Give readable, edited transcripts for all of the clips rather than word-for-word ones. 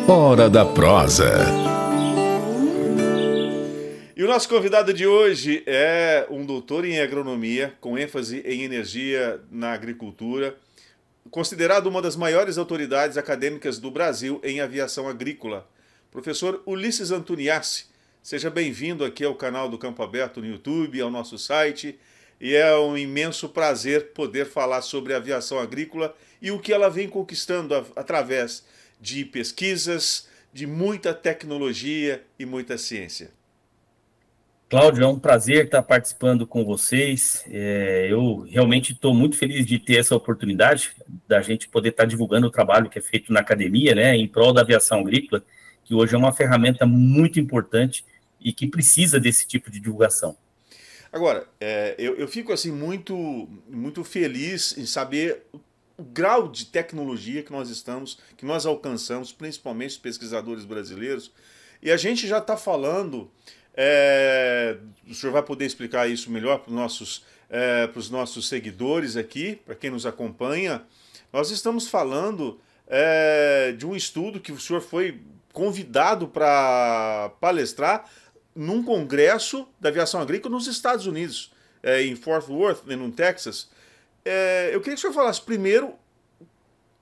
Hora da prosa. E o nosso convidado de hoje é um doutor em agronomia, com ênfase em energia na agricultura, considerado uma das maiores autoridades acadêmicas do Brasil em aviação agrícola. Professor Ulisses Antoniassi, seja bem-vindo aqui ao canal do Campo Aberto no YouTube, ao nosso site. E é um imenso prazer poder falar sobre a aviação agrícola e o que ela vem conquistando através de pesquisas, de muita tecnologia e muita ciência. Cláudio, é um prazer estar participando com vocês. Eu realmente estou muito feliz de ter essa oportunidade da gente poder estar divulgando o trabalho que é feito na academia, né, em prol da aviação agrícola, que hoje é uma ferramenta muito importante e que precisa desse tipo de divulgação. Agora, eu fico assim muito feliz em saber o grau de tecnologia que nós alcançamos, principalmente os pesquisadores brasileiros, e a gente já está falando. O senhor vai poder explicar isso melhor para os nossos seguidores aqui, para quem nos acompanha. Nós estamos falando de um estudo que o senhor foi convidado para palestrar num congresso da aviação agrícola nos Estados Unidos, em Fort Worth, no Texas. Eu queria que o senhor falasse primeiro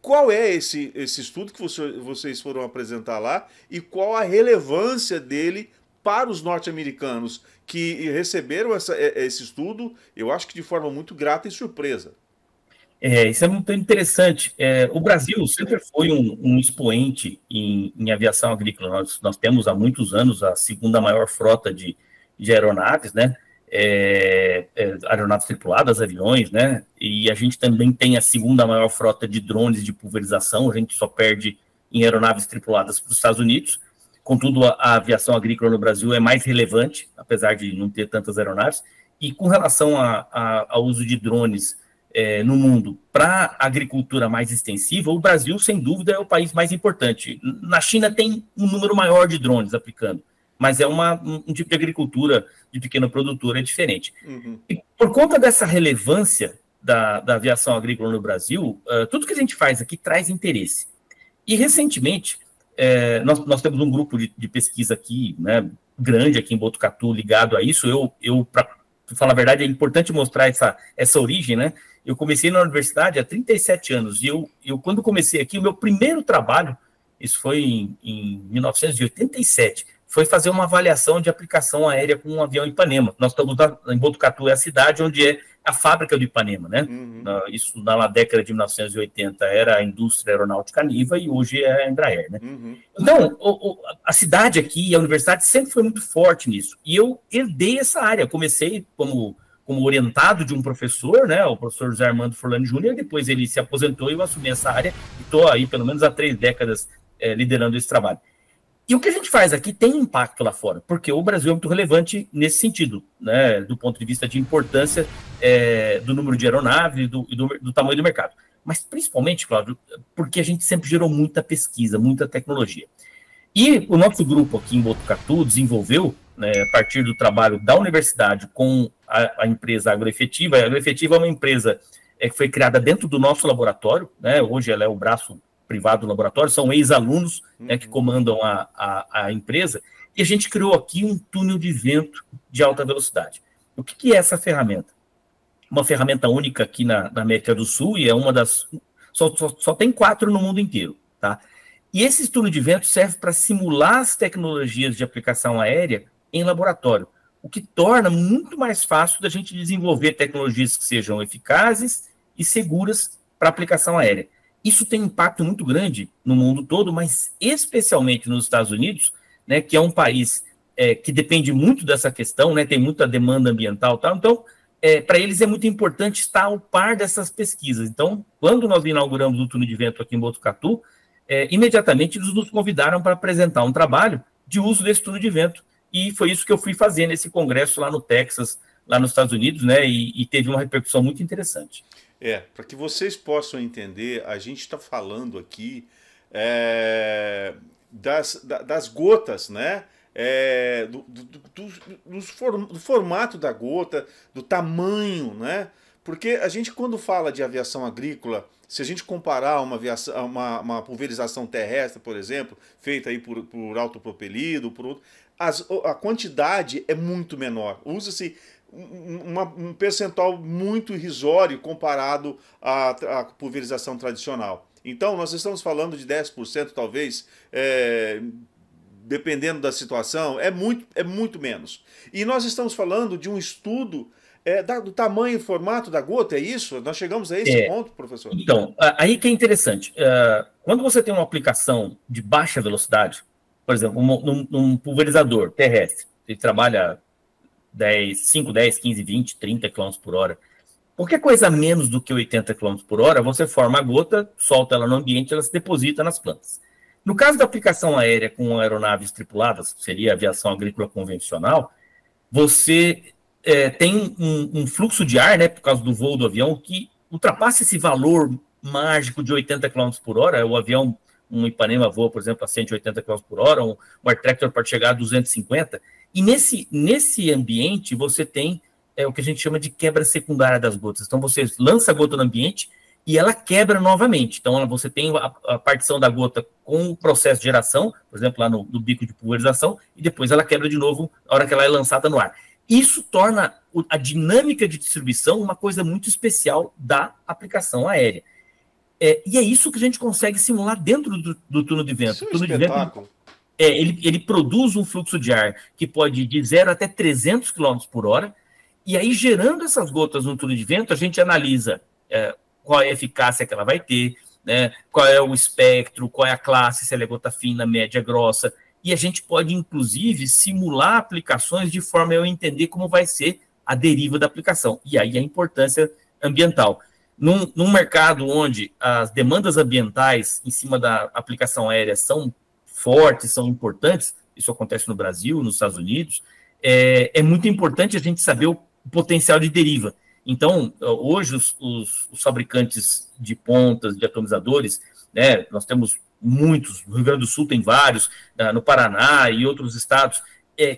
qual é esse estudo que vocês foram apresentar lá e qual a relevância dele para os norte-americanos que receberam esse estudo, eu acho que de forma muito grata e surpresa. Isso é muito interessante. O Brasil sempre foi um expoente em aviação agrícola. Nós temos há muitos anos a segunda maior frota de aeronaves, né? Aeronaves tripuladas, aviões, né? E a gente também tem a segunda maior frota de drones de pulverização. A gente só perde em aeronaves tripuladas para os Estados Unidos. Contudo, a aviação agrícola no Brasil é mais relevante, apesar de não ter tantas aeronaves. E com relação ao uso de drones no mundo para agricultura mais extensiva, o Brasil, sem dúvida, é o país mais importante. Na China tem um número maior de drones aplicando, mas é um tipo de agricultura de pequena produtora diferente. Uhum. E por conta dessa relevância da aviação agrícola no Brasil, tudo que a gente faz aqui traz interesse. E, recentemente, nós temos um grupo de pesquisa aqui, né, grande aqui em Botucatu, ligado a isso. Para falar a verdade, é importante mostrar essa origem, né? Eu comecei na universidade há 37 anos, e eu quando comecei aqui, o meu primeiro trabalho, isso foi em 1987, foi fazer uma avaliação de aplicação aérea com um avião Ipanema. Nós estamos em Botucatu, é a cidade onde é a fábrica do Ipanema, né? Uhum. Isso na década de 1980 era a indústria aeronáutica Niva e hoje é a Embraer, né? Uhum. Então, a cidade aqui, a universidade sempre foi muito forte nisso. E eu herdei essa área. Eu comecei como orientado de um professor, né, o professor José Armando Forlani Júnior, depois ele se aposentou e eu assumi essa área e estou aí pelo menos há 3 décadas liderando esse trabalho. E o que a gente faz aqui tem impacto lá fora, porque o Brasil é muito relevante nesse sentido, né, do ponto de vista de importância do número de aeronaves e do tamanho do mercado. Mas principalmente, Cláudio, porque a gente sempre gerou muita pesquisa, muita tecnologia. E o nosso grupo aqui em Botucatu desenvolveu, né, a partir do trabalho da universidade com a empresa Agroefetiva. A Agroefetiva é uma empresa que foi criada dentro do nosso laboratório, né, hoje ela é o braço privado do laboratório, são ex-alunos, né, que comandam a empresa, e a gente criou aqui um túnel de vento de alta velocidade. O que é essa ferramenta? Uma ferramenta única aqui na América do Sul, e é uma das... Só tem 4 no mundo inteiro, tá? E esse túnel de vento serve para simular as tecnologias de aplicação aérea em laboratório, o que torna muito mais fácil da gente desenvolver tecnologias que sejam eficazes e seguras para aplicação aérea. Isso tem um impacto muito grande no mundo todo, mas especialmente nos Estados Unidos, né, que é um país que depende muito dessa questão, né, tem muita demanda ambiental e tal. Então, para eles é muito importante estar ao par dessas pesquisas. Então, quando nós inauguramos o túnel de vento aqui em Botucatu, imediatamente eles nos convidaram para apresentar um trabalho de uso desse túnel de vento. E foi isso que eu fui fazer nesse congresso lá no Texas, lá nos Estados Unidos, né? E teve uma repercussão muito interessante. Para que vocês possam entender, a gente está falando aqui das gotas, né? Do formato da gota, do tamanho, né? Porque a gente, quando fala de aviação agrícola, se a gente comparar uma pulverização terrestre, por exemplo, feita aí por autopropelido, a quantidade é muito menor. Usa-se um percentual muito irrisório comparado à pulverização tradicional. Então, nós estamos falando de 10%, talvez, dependendo da situação, é muito menos. E nós estamos falando de um estudo do tamanho e formato da gota, é isso? Nós chegamos a esse ponto, professor? Então, aí que é interessante. Quando você tem uma aplicação de baixa velocidade, por exemplo, num pulverizador terrestre, ele trabalha 5, 10, 15, 20, 30 km por hora. Qualquer coisa menos do que 80 km por hora, você forma a gota, solta ela no ambiente, ela se deposita nas plantas. No caso da aplicação aérea com aeronaves tripuladas, seria a aviação agrícola convencional, você tem um fluxo de ar, né, por causa do voo do avião, que ultrapassa esse valor mágico de 80 km por hora. O avião, um Ipanema voa, por exemplo, a 180 km por hora, um Air Tractor pode chegar a 250. E nesse ambiente, você tem o que a gente chama de quebra secundária das gotas. Então, você lança a gota no ambiente e ela quebra novamente. Então, você tem a partição da gota com o processo de geração, por exemplo, lá no bico de pulverização, e depois ela quebra de novo na hora que ela é lançada no ar. Isso torna a dinâmica de distribuição uma coisa muito especial da aplicação aérea. E é isso que a gente consegue simular dentro do túnel de vento. Isso é um espetáculo. Ele produz um fluxo de ar que pode ir de 0 até 300 km por hora, e aí, gerando essas gotas no túnel de vento, a gente analisa qual é a eficácia que ela vai ter, né, qual é o espectro, qual é a classe, se ela é gota fina, média, grossa, e a gente pode, inclusive, simular aplicações de forma a eu entender como vai ser a deriva da aplicação, e aí a importância ambiental. Num mercado onde as demandas ambientais em cima da aplicação aérea são fortes, são importantes, isso acontece no Brasil, nos Estados Unidos, é muito importante a gente saber o potencial de deriva. Então, hoje, os fabricantes de pontas, de atomizadores, né, nós temos muitos, no Rio Grande do Sul tem vários, no Paraná e outros estados,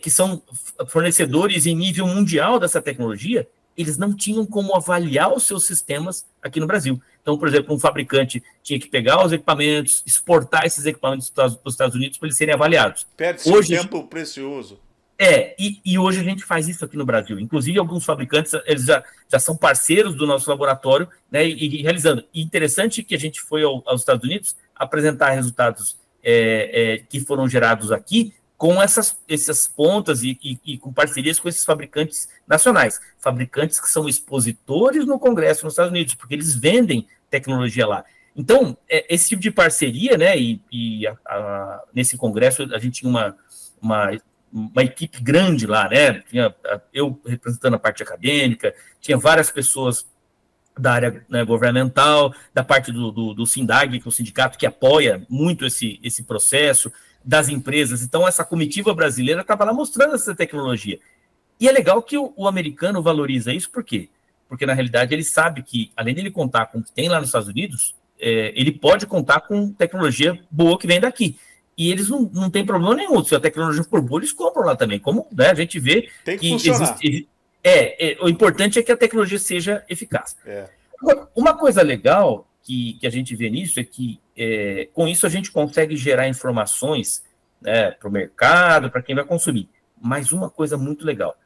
que são fornecedores em nível mundial dessa tecnologia, eles não tinham como avaliar os seus sistemas aqui no Brasil. Então, por exemplo, um fabricante tinha que pegar os equipamentos, exportar esses equipamentos para os Estados Unidos para eles serem avaliados. Perde-se um tempo precioso. E hoje a gente faz isso aqui no Brasil. Inclusive, alguns fabricantes, eles já são parceiros do nosso laboratório, né, e realizando. E interessante que a gente foi aos Estados Unidos apresentar resultados que foram gerados aqui com essas pontas e com parcerias com esses fabricantes nacionais. Fabricantes que são expositores no Congresso nos Estados Unidos, porque eles vendem tecnologia lá. Então, esse tipo de parceria, né, nesse Congresso a gente tinha uma equipe grande lá, né? Tinha eu representando a parte acadêmica, tinha várias pessoas da área, né, governamental, da parte do SINDAG, que é o sindicato que apoia muito esse processo, das empresas. Então, essa comitiva brasileira estava lá mostrando essa tecnologia. E é legal que o americano valoriza isso, por quê? Porque, na realidade, ele sabe que, além dele contar com o que tem lá nos Estados Unidos, ele pode contar com tecnologia boa que vem daqui. E eles não têm problema nenhum. Se a tecnologia for boa, eles compram lá também. Como, né, a gente vê tem que funcionar. O importante é que a tecnologia seja eficaz. Agora, uma coisa legal que a gente vê nisso é que, com isso, a gente consegue gerar informações, né, para o mercado, para quem vai consumir. Mas uma coisa muito legal.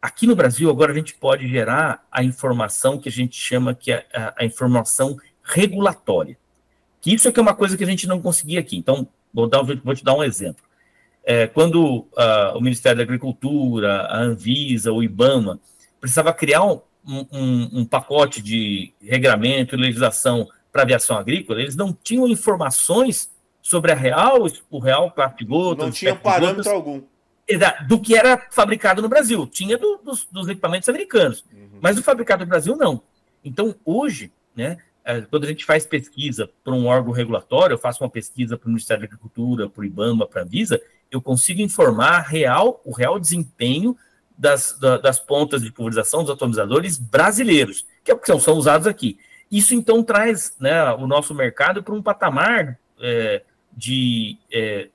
Aqui no Brasil, agora a gente pode gerar a informação que a gente chama que é a informação regulatória. Que isso é que é uma coisa que a gente não conseguia aqui. Então, vou te dar um exemplo. Quando o Ministério da Agricultura, a Anvisa, o IBAMA, precisava criar um pacote de regramento e legislação para aviação agrícola, eles não tinham informações sobre o real classe de gotas. Não tinha parâmetro algum. Do que era fabricado no Brasil. Tinha dos equipamentos americanos. Mas do fabricado no Brasil, não. Então, hoje, né, quando a gente faz pesquisa para um órgão regulatório, eu faço uma pesquisa para o Ministério da Agricultura, para o IBAMA, para a Anvisa, eu consigo informar o real desempenho das pontas de pulverização dos atomizadores brasileiros, que são usados aqui. Isso, então, traz, né, o nosso mercado para um patamar de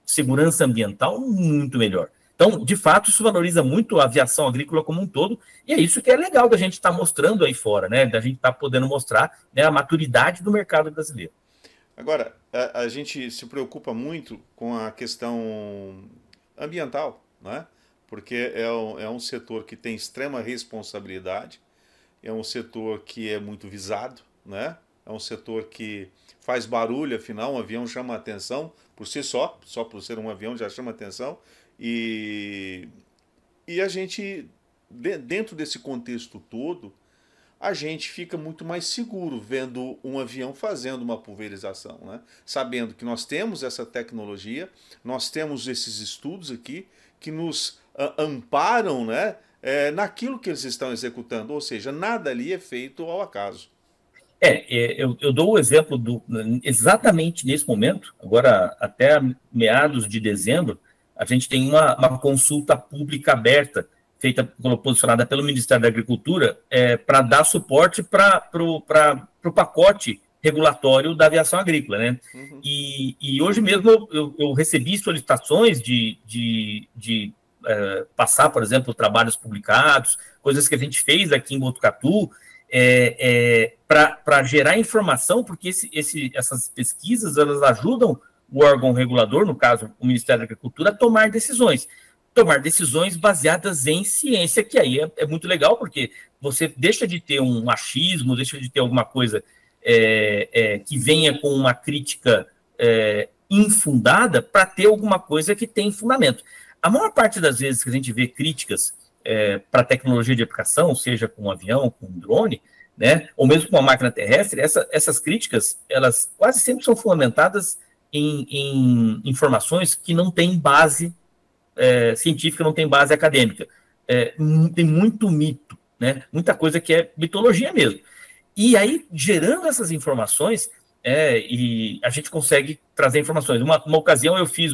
segurança ambiental muito melhor. Então, de fato, isso valoriza muito a aviação agrícola como um todo, e é isso que é legal da gente estar mostrando aí fora, né? Da gente estar podendo mostrar, né, a maturidade do mercado brasileiro. Agora, a gente se preocupa muito com a questão ambiental, né? Porque é um setor que tem extrema responsabilidade, é um setor que é muito visado, né? É um setor que faz barulho, afinal, um avião chama atenção por si só por ser um avião já chama atenção, e, e a gente, dentro desse contexto todo, a gente fica muito mais seguro vendo um avião fazendo uma pulverização, né? Sabendo que nós temos essa tecnologia, nós temos esses estudos aqui que nos amparam, né, naquilo que eles estão executando, ou seja, nada ali é feito ao acaso. Eu dou o exemplo exatamente nesse momento, agora até meados de dezembro, a gente tem uma consulta pública aberta, feita, posicionada pelo Ministério da Agricultura, para dar suporte para o pacote regulatório da aviação agrícola, né? Uhum. E hoje mesmo eu recebi solicitações de passar, por exemplo, trabalhos publicados, coisas que a gente fez aqui em Botucatu, para gerar informação, porque essas pesquisas elas ajudam o órgão regulador, no caso o Ministério da Agricultura, a tomar decisões baseadas em ciência, que aí é muito legal, porque você deixa de ter um achismo, deixa de ter alguma coisa que venha com uma crítica infundada, para ter alguma coisa que tem fundamento. A maior parte das vezes que a gente vê críticas para tecnologia de aplicação, seja com um avião, com um drone, né, ou mesmo com uma máquina terrestre, essas críticas, elas quase sempre são fundamentadas em informações que não têm base científica, não tem base acadêmica. Tem muito mito, né, muita coisa que é mitologia mesmo. E aí, gerando essas informações, e a gente consegue trazer informações. Uma ocasião eu fiz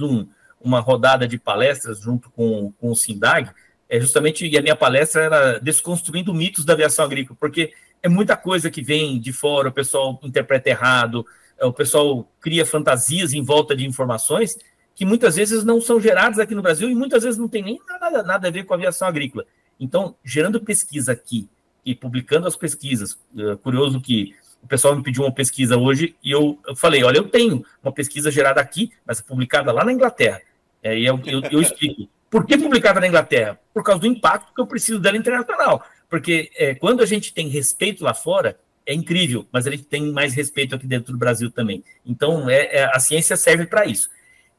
uma rodada de palestras junto com o SINDAG, justamente, e a minha palestra era desconstruindo mitos da aviação agrícola, porque é muita coisa que vem de fora, o pessoal interpreta errado, o pessoal cria fantasias em volta de informações que muitas vezes não são geradas aqui no Brasil e muitas vezes não tem nem nada a ver com a aviação agrícola. Então, gerando pesquisa aqui e publicando as pesquisas, curioso que o pessoal me pediu uma pesquisa hoje e eu falei, olha, eu tenho uma pesquisa gerada aqui, mas publicada lá na Inglaterra. E eu explico. Por que publicada na Inglaterra? Por causa do impacto que eu preciso dela internacional. Porque quando a gente tem respeito lá fora, é incrível, mas a gente tem mais respeito aqui dentro do Brasil também. Então, a ciência serve para isso.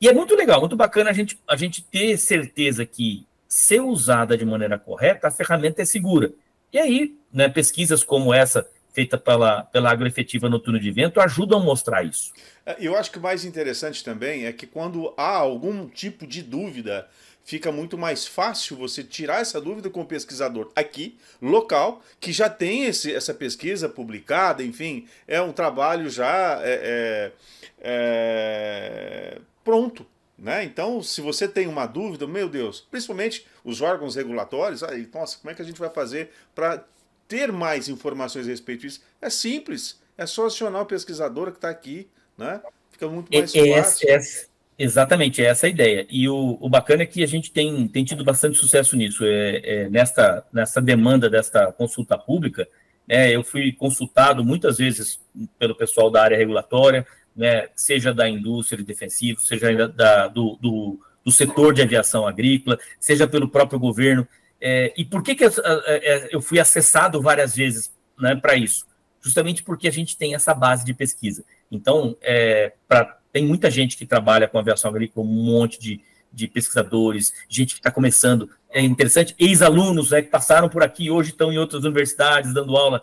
E é muito legal, muito bacana a gente ter certeza que, se usada de maneira correta, a ferramenta é segura. E aí, né, pesquisas como essa, feita pela Agroefetiva Noturno de Vento, ajudam a mostrar isso. Eu acho que o mais interessante também é que quando há algum tipo de dúvida, fica muito mais fácil você tirar essa dúvida com o pesquisador aqui, local, que já tem essa pesquisa publicada, enfim, é um trabalho já pronto, né? Então, se você tem uma dúvida, meu Deus, principalmente os órgãos regulatórios, aí, nossa, como é que a gente vai fazer para ter mais informações a respeito disso? É simples, é só acionar o pesquisador que está aqui, né? Fica muito mais fácil. Exatamente, é essa a ideia. E o bacana é que a gente tem tido bastante sucesso nisso. Nessa demanda desta consulta pública, eu fui consultado muitas vezes pelo pessoal da área regulatória, né, seja da indústria de defensivo, seja do setor de aviação agrícola, seja pelo próprio governo. E por que eu fui acessado várias vezes, né, para isso? Justamente porque a gente tem essa base de pesquisa. Então, tem muita gente que trabalha com aviação agrícola, um monte de pesquisadores, gente que está começando. É interessante, ex-alunos, né, que passaram por aqui e hoje estão em outras universidades dando aula.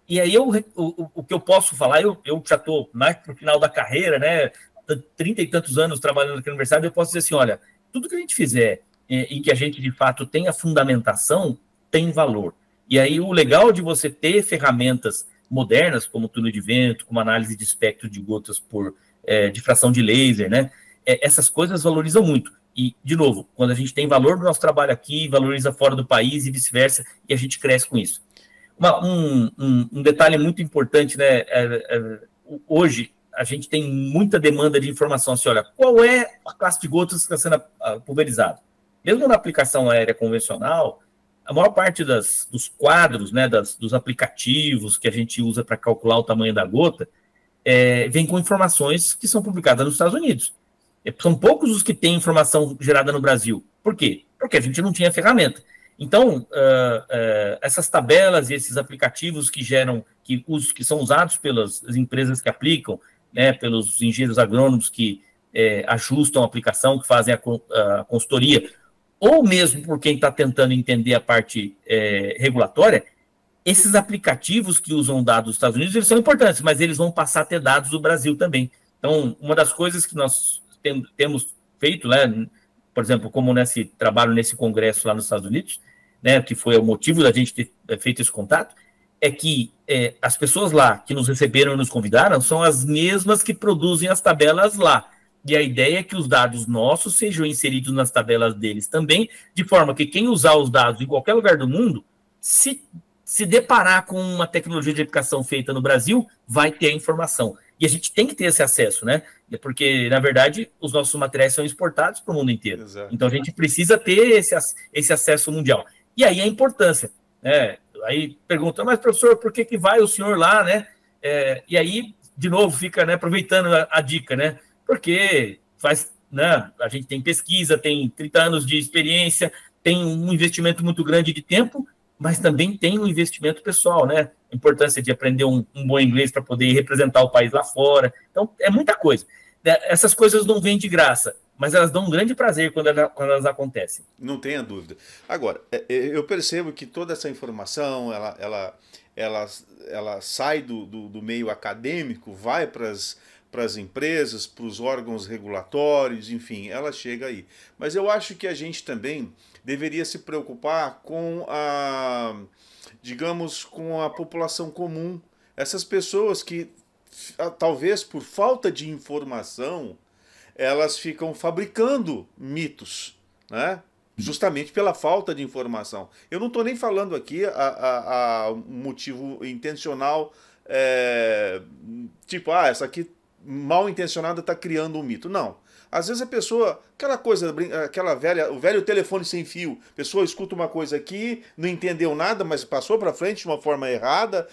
E aí o que eu posso falar, eu já estou mais para o final da carreira, né, 30 e tantos anos trabalhando aqui na universidade, eu posso dizer assim, olha, tudo que a gente fizer em que a gente, de fato, tenha fundamentação, tem valor. E aí o legal de você ter ferramentas modernas, como túnel de vento, como análise de espectro de gotas por difração de laser, né, essas coisas valorizam muito. E, de novo, quando a gente tem valor do nosso trabalho aqui, valoriza fora do país e vice-versa, e a gente cresce com isso. Um detalhe muito importante, né? Hoje a gente tem muita demanda de informação. Assim, olha, qual é a classe de gotas que está sendo pulverizada? mesmo na aplicação aérea convencional, a maior parte dos quadros, né, dos aplicativos que a gente usa para calcular o tamanho da gota, vem com informações que são publicadas nos Estados Unidos. São poucos os que têm informação gerada no Brasil. Por quê? Porque a gente não tinha ferramenta. Então, essas tabelas e esses aplicativos que são usados pelas empresas que aplicam, né, pelos engenheiros agrônomos que ajustam a aplicação, que fazem a consultoria, ou mesmo por quem está tentando entender a parte regulatória, esses aplicativos que usam dados dos Estados Unidos, eles são importantes, mas eles vão passar a ter dados do Brasil também. Então, uma das coisas que nós temos feito, né, por exemplo, como nesse trabalho, nesse congresso lá nos Estados Unidos, né, que foi o motivo da gente ter feito esse contato, é que as pessoas lá que nos receberam e nos convidaram são as mesmas que produzem as tabelas lá. E a ideia é que os dados nossos sejam inseridos nas tabelas deles também, de forma que quem usar os dados em qualquer lugar do mundo, se deparar com uma tecnologia de aplicação feita no Brasil, vai ter a informação. E a gente tem que ter esse acesso, né? Porque, na verdade, os nossos materiais são exportados para o mundo inteiro. Exato. Então, a gente precisa ter esse acesso mundial. E aí a importância, né? Aí pergunta, mas, professor, por que vai o senhor lá, né? E aí, de novo, fica, né, aproveitando a dica, né? Porque né, a gente tem pesquisa, tem 30 anos de experiência, tem um investimento muito grande de tempo, mas também tem um investimento pessoal, né? A importância de aprender um bom inglês para poder representar o país lá fora. Então, é muita coisa. Essas coisas não vêm de graça, mas elas dão um grande prazer quando elas acontecem. Não tenha dúvida. Agora, eu percebo que toda essa informação, ela sai do meio acadêmico, vai para as empresas, para os órgãos regulatórios, enfim, ela chega aí. Mas eu acho que a gente também deveria se preocupar com com a população comum. Essas pessoas que, talvez por falta de informação, elas ficam fabricando mitos, né? Justamente pela falta de informação. Eu não estou nem falando aqui um motivo intencional, tipo, essa aqui mal intencionada está criando um mito. Não. Às vezes a pessoa, o velho telefone sem fio, a pessoa escuta uma coisa aqui, não entendeu nada, mas passou para frente de uma forma errada,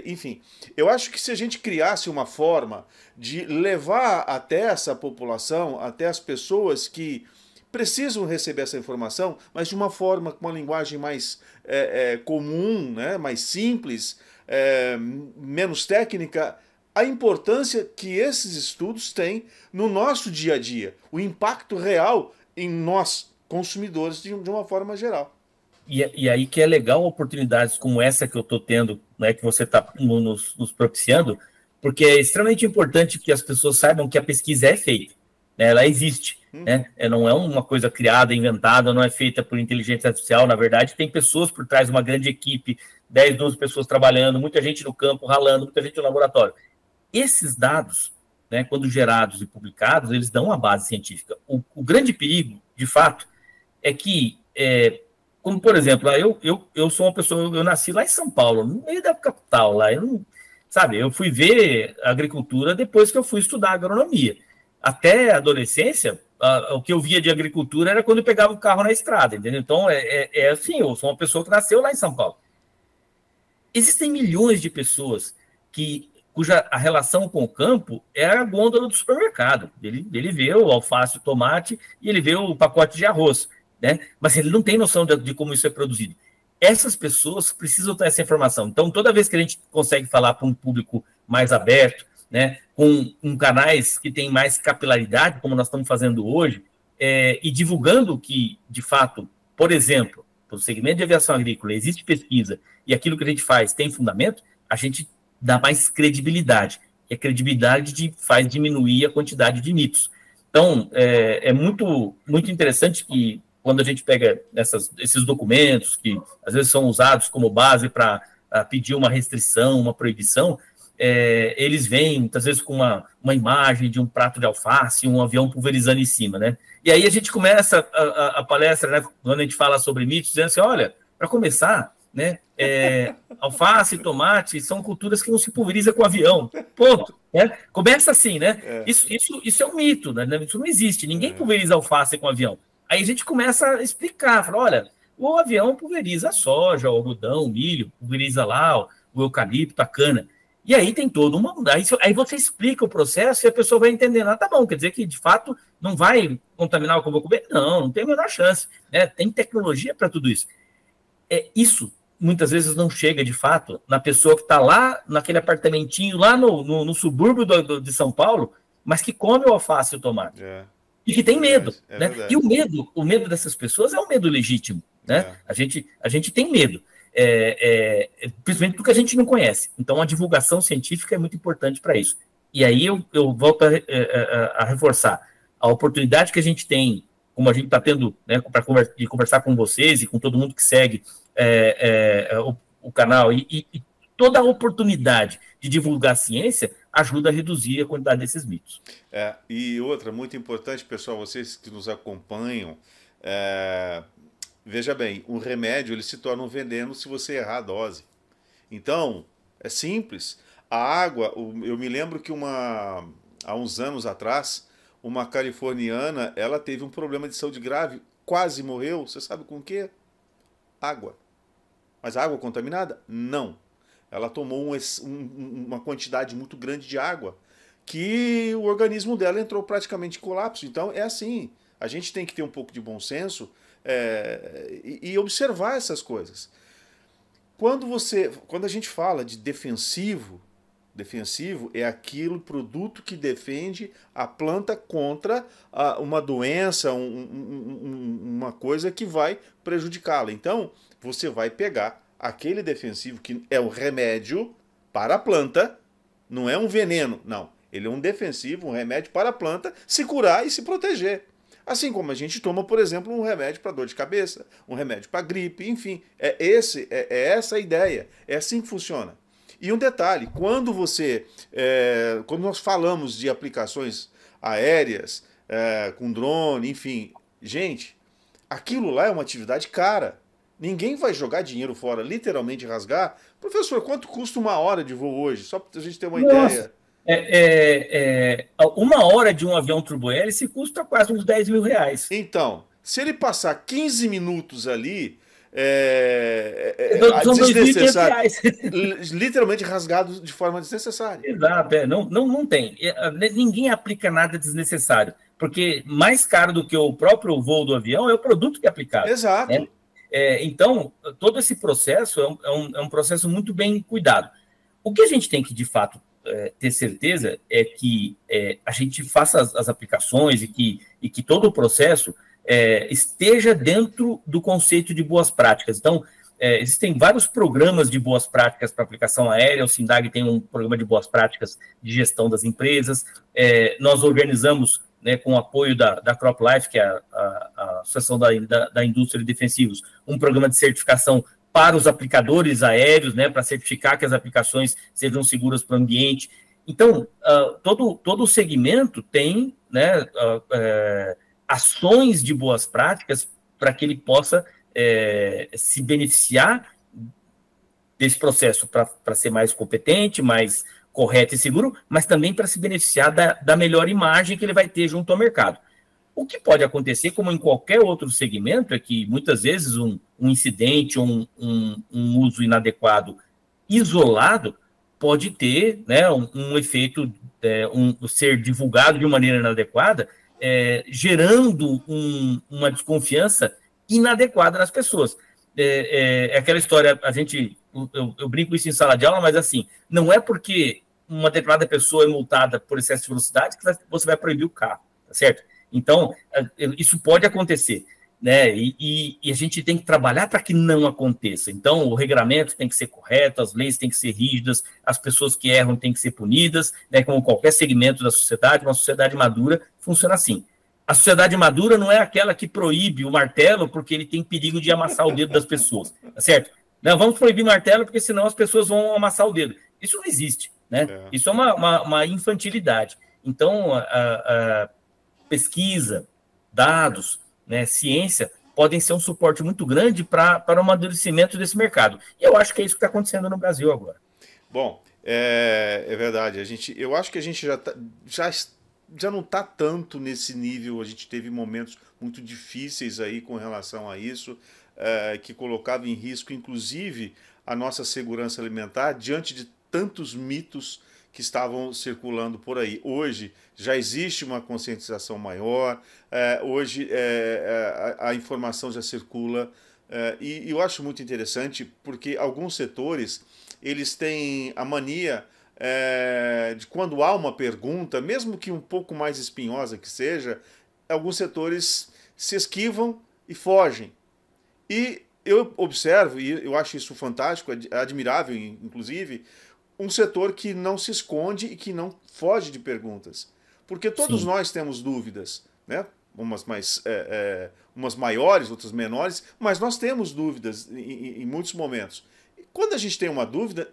enfim. Eu acho que se a gente criasse uma forma de levar até essa população, até as pessoas que precisam receber essa informação, mas de uma forma, com uma linguagem mais comum, né, mais simples, menos técnica, a importância que esses estudos têm no nosso dia a dia, o impacto real em nós, consumidores, de uma forma geral. E aí que é legal oportunidades como essa que eu estou tendo, né, que você está nos propiciando, porque é extremamente importante que as pessoas saibam que a pesquisa é feita, né, ela existe. Né? Não é uma coisa criada, inventada, não é feita por inteligência artificial, na verdade tem pessoas por trás, uma grande equipe, 10, 12 pessoas trabalhando, muita gente no campo ralando, muita gente no laboratório. Esses dados, né, quando gerados e publicados, eles dão uma base científica. O grande perigo, de fato, é que, como por exemplo, eu sou uma pessoa, eu nasci lá em São Paulo, no meio da capital, lá, eu fui ver agricultura depois que eu fui estudar agronomia. Até a adolescência, o que eu via de agricultura era quando eu pegava o carro na estrada, entendeu? Então, assim, eu sou uma pessoa que nasceu lá em São Paulo. Existem milhões de pessoas cuja a relação com o campo é a gôndola do supermercado. Ele vê o alface, o tomate e ele vê o pacote de arroz, né? Mas ele não tem noção de como isso é produzido. Essas pessoas precisam ter essa informação. Então, toda vez que a gente consegue falar para um público mais aberto, né, com canais que têm mais capilaridade, como nós estamos fazendo hoje, e divulgando que, de fato, por exemplo, para o segmento de aviação agrícola existe pesquisa e aquilo que a gente faz tem fundamento, a gente dá mais credibilidade. E a credibilidade faz diminuir a quantidade de mitos. Então, é muito, muito interessante que, quando a gente pega esses documentos, que às vezes são usados como base para pedir uma restrição, uma proibição, eles vêm, muitas vezes, com uma imagem de um prato de alface, um avião pulverizando em cima, né? E aí a gente começa a palestra, né, quando a gente fala sobre mitos, dizendo assim, olha, para começar, né, alface e tomate são culturas que não se pulveriza com avião, ponto. Né? Começa assim, né? Isso é um mito, né? Isso não existe, ninguém pulveriza alface com avião. Aí a gente começa a explicar, fala, olha, o avião pulveriza a soja, o algodão, o milho, pulveriza lá o eucalipto, a cana. E aí tem todo uma... Aí você explica o processo e a pessoa vai entendendo. Ah, tá bom, quer dizer que, de fato, não vai contaminar o que eu vou comer? Não, não tem a menor chance. Né? Tem tecnologia para tudo isso. Isso, muitas vezes, não chega, de fato, na pessoa que está lá, naquele apartamentinho, lá no subúrbio de São Paulo, mas que come o alface e o tomate. E que tem medo. Né? E o medo dessas pessoas é um medo legítimo. Né? A gente tem medo. Principalmente porque a gente não conhece. Então, a divulgação científica é muito importante para isso. E aí eu volto a reforçar a oportunidade que a gente tem, como a gente está tendo, né, para conversar com vocês e com todo mundo que segue o canal, e toda a oportunidade de divulgar a ciência ajuda a reduzir a quantidade desses mitos. E outra, muito importante, pessoal, vocês que nos acompanham, veja bem, um remédio ele se torna um veneno se você errar a dose. Então, é simples. A água, eu me lembro que há uns anos atrás, uma californiana, ela teve um problema de saúde grave, quase morreu. Você sabe com o quê? Água. Mas água contaminada? Não. Ela tomou uma quantidade muito grande de água, que o organismo dela entrou praticamente em colapso. Então, é assim. A gente tem que ter um pouco de bom senso e observar essas coisas. Quando a gente fala de defensivo é aquilo produto que defende a planta contra uma doença, uma coisa que vai prejudicá-la. Então, você vai pegar aquele defensivo que é um remédio para a planta, não é um veneno, não. Ele é um defensivo, um remédio para a planta se curar e se proteger. Assim como a gente toma, por exemplo, um remédio para dor de cabeça, um remédio para gripe, enfim. É essa a ideia. É assim que funciona. E um detalhe, quando nós falamos de aplicações aéreas, com drone, enfim, gente, aquilo lá é uma atividade cara. Ninguém vai jogar dinheiro fora, literalmente rasgar. Professor, quanto custa uma hora de voo hoje? Só para a gente ter uma ideia. Uma hora de um avião turbohélice custa quase uns 10 mil reais. Então, se ele passar 15 minutos ali, são desnecessário, literalmente rasgado de forma desnecessária. Exato, não tem. Ninguém aplica nada desnecessário, porque mais caro do que o próprio voo do avião é o produto que é aplicado. Exato. Né? Então, todo esse processo é um processo muito bem cuidado. O que a gente tem que, de fato, ter certeza é que a gente faça as aplicações e que todo o processo esteja dentro do conceito de boas práticas. Então, existem vários programas de boas práticas para aplicação aérea, o SINDAG tem um programa de boas práticas de gestão das empresas, nós organizamos, né, com o apoio da CropLife, que é a Associação da Indústria de Defensivos, um programa de certificação para os aplicadores aéreos, né, para certificar que as aplicações sejam seguras para o ambiente. Então, todo o segmento tem, né, ações de boas práticas para que ele possa se beneficiar desse processo para ser mais competente, mais correto e seguro, mas também para se beneficiar da melhor imagem que ele vai ter junto ao mercado. O que pode acontecer, como em qualquer outro segmento, é que muitas vezes um incidente ou um uso inadequado isolado pode ter, né, um efeito, ser divulgado de maneira inadequada, gerando uma desconfiança inadequada nas pessoas. Aquela história, eu brinco isso em sala de aula, mas assim, não é porque uma determinada pessoa é multada por excesso de velocidade que você vai proibir o carro, tá certo? Então, isso pode acontecer, né? E a gente tem que trabalhar para que não aconteça. Então, o regramento tem que ser correto, as leis têm que ser rígidas, as pessoas que erram têm que ser punidas, né? Como qualquer segmento da sociedade, uma sociedade madura funciona assim. A sociedade madura não é aquela que proíbe o martelo porque ele tem perigo de amassar o dedo das pessoas, tá certo? Não, vamos proibir o martelo porque senão as pessoas vão amassar o dedo. Isso não existe, né? Isso é uma infantilidade. Então, a pesquisa, dados, né, ciência, podem ser um suporte muito grande para o amadurecimento desse mercado. E eu acho que é isso que está acontecendo no Brasil agora. Bom, é verdade. Eu acho que a gente já já não está tanto nesse nível. A gente teve momentos muito difíceis aí com relação a isso, que colocava em risco, inclusive, a nossa segurança alimentar diante de tantos mitos que estavam circulando por aí. Hoje já existe uma conscientização maior, hoje a informação já circula, e eu acho muito interessante porque alguns setores eles têm a mania de quando há uma pergunta, mesmo que um pouco mais espinhosa que seja, alguns setores se esquivam e fogem. E eu observo, e eu acho isso fantástico, admirável, inclusive, um setor que não se esconde e que não foge de perguntas. Porque todos Sim. nós temos dúvidas, né? Umas maiores, outras menores, mas nós temos dúvidas em muitos momentos. E quando a gente tem uma dúvida,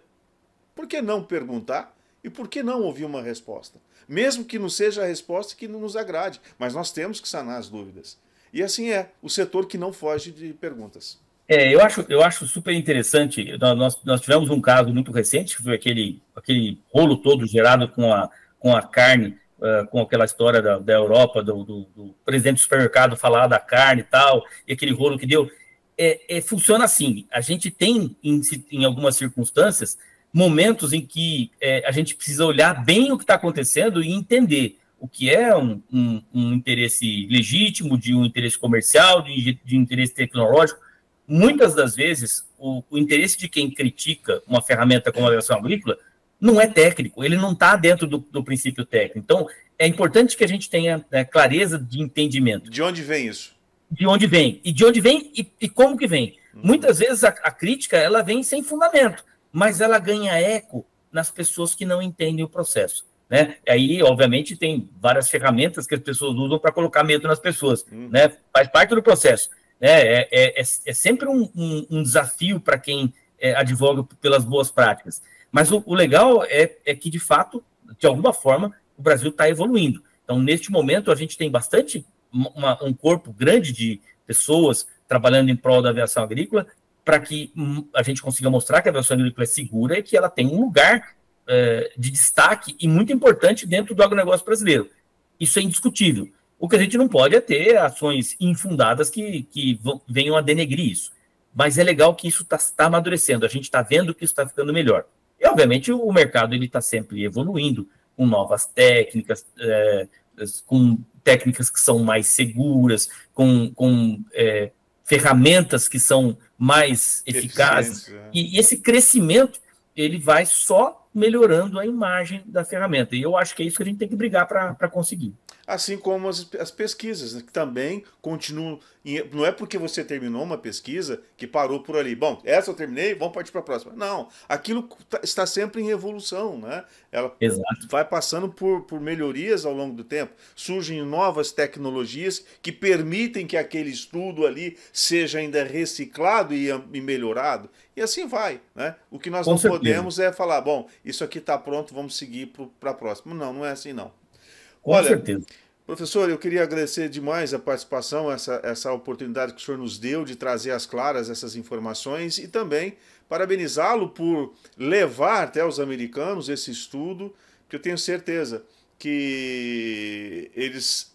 por que não perguntar e por que não ouvir uma resposta? Mesmo que não seja a resposta que não nos agrade, mas nós temos que sanar as dúvidas. E assim é, o setor que não foge de perguntas. Eu acho super interessante. Nós tivemos um caso muito recente, que foi aquele rolo todo gerado com a carne, com aquela história da Europa, do presidente do supermercado falar da carne e tal, e aquele rolo que deu. Funciona assim: a gente tem, em algumas circunstâncias, momentos em que a gente precisa olhar bem o que está acontecendo e entender o que é um interesse legítimo, de um interesse comercial, de interesse tecnológico. Muitas das vezes, o interesse de quem critica uma ferramenta como a aviação agrícola não é técnico, ele não está dentro do princípio técnico. Então, é importante que a gente tenha clareza de entendimento. De onde vem isso? De onde vem, e como que vem. Muitas vezes a crítica ela vem sem fundamento, mas ela ganha eco nas pessoas que não entendem o processo. Né? Aí, obviamente, tem várias ferramentas que as pessoas usam para colocar medo nas pessoas. Né? Faz parte do processo. É sempre um desafio para quem advoga pelas boas práticas. Mas o legal é que, de fato, de alguma forma, o Brasil está evoluindo. Então, neste momento, a gente tem bastante um corpo grande de pessoas trabalhando em prol da aviação agrícola para que a gente consiga mostrar que a aviação agrícola é segura e que ela tem um lugar de destaque e muito importante dentro do agronegócio brasileiro. Isso é indiscutível. O que a gente não pode é ter ações infundadas que venham a denegrir isso. Mas é legal que isso está amadurecendo, a gente está vendo que isso está ficando melhor. E, obviamente, o mercado está sempre evoluindo, com novas técnicas, com técnicas que são mais seguras, com ferramentas que são mais eficazes. E esse crescimento ele vai só melhorando a imagem da ferramenta. E eu acho que é isso que a gente tem que brigar para conseguir. Assim como as pesquisas, né, que também continuam. Não é porque você terminou uma pesquisa que parou por ali. Bom, essa eu terminei, vamos partir para a próxima. Não, aquilo está sempre em evolução, né? Ela Exato. vai passando por melhorias ao longo do tempo. Surgem novas tecnologias que permitem que aquele estudo ali seja ainda reciclado e melhorado. E assim vai, né? O que nós Com não certeza. podemos é falar, bom, isso aqui está pronto, vamos seguir para a próxima. Não, não é assim não. Com Olha, certeza. professor, eu queria agradecer demais a participação, essa oportunidade que o senhor nos deu de trazer às claras essas informações e também parabenizá-lo por levar até os americanos esse estudo, que eu tenho certeza que eles,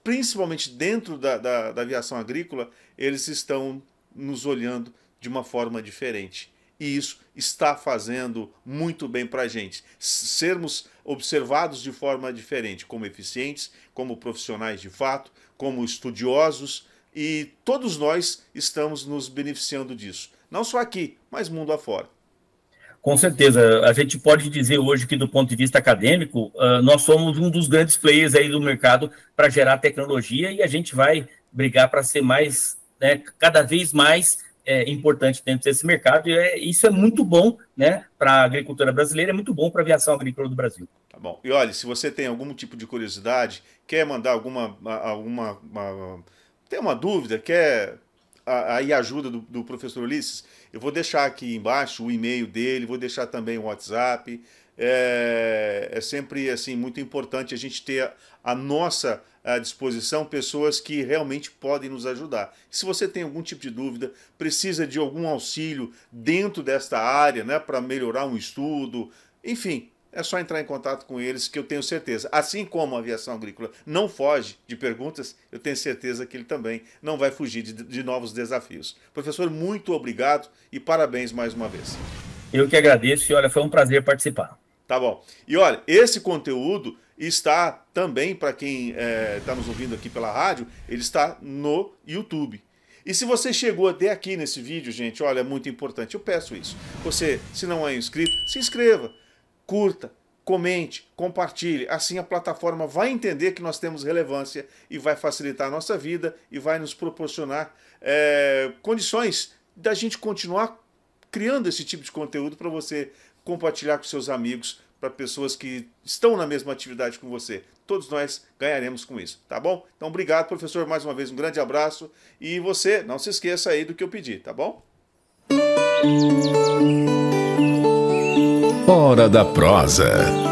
principalmente dentro da aviação agrícola, eles estão nos olhando de uma forma diferente. E isso está fazendo muito bem para a gente. Sermos observados de forma diferente, como eficientes, como profissionais de fato, como estudiosos, e todos nós estamos nos beneficiando disso. Não só aqui, mas mundo afora. Com certeza. A gente pode dizer hoje que, do ponto de vista acadêmico, nós somos um dos grandes players aí do mercado para gerar tecnologia e a gente vai brigar para ser mais, né, cada vez mais importante dentro desse mercado. E isso é muito bom, né, para a agricultura brasileira, é muito bom para a aviação agrícola do Brasil. Tá bom. E olha, se você tem algum tipo de curiosidade, quer mandar tem uma dúvida, quer aí a ajuda do professor Ulisses, eu vou deixar aqui embaixo o e-mail dele, vou deixar também o WhatsApp. É sempre assim muito importante a gente ter a nossa disposição pessoas que realmente podem nos ajudar. Se você tem algum tipo de dúvida, precisa de algum auxílio dentro desta área, né, para melhorar um estudo, enfim, é só entrar em contato com eles, que eu tenho certeza. Assim como a aviação agrícola não foge de perguntas, eu tenho certeza que ele também não vai fugir de novos desafios. Professor, muito obrigado e parabéns mais uma vez. Eu que agradeço e olha, foi um prazer participar. Tá bom. E olha, esse conteúdo está também, para quem está nos ouvindo aqui pela rádio, ele está no YouTube. E se você chegou até aqui nesse vídeo, gente, olha, é muito importante, eu peço isso. Você, se não é inscrito, se inscreva, curta, comente, compartilhe. Assim a plataforma vai entender que nós temos relevância e vai facilitar a nossa vida e vai nos proporcionar condições da gente continuar criando esse tipo de conteúdo para você compartilhar com seus amigos, para pessoas que estão na mesma atividade com você. Todos nós ganharemos com isso, tá bom? Então, obrigado, professor, mais uma vez, um grande abraço. E você, não se esqueça aí do que eu pedi, tá bom? Hora da Prosa.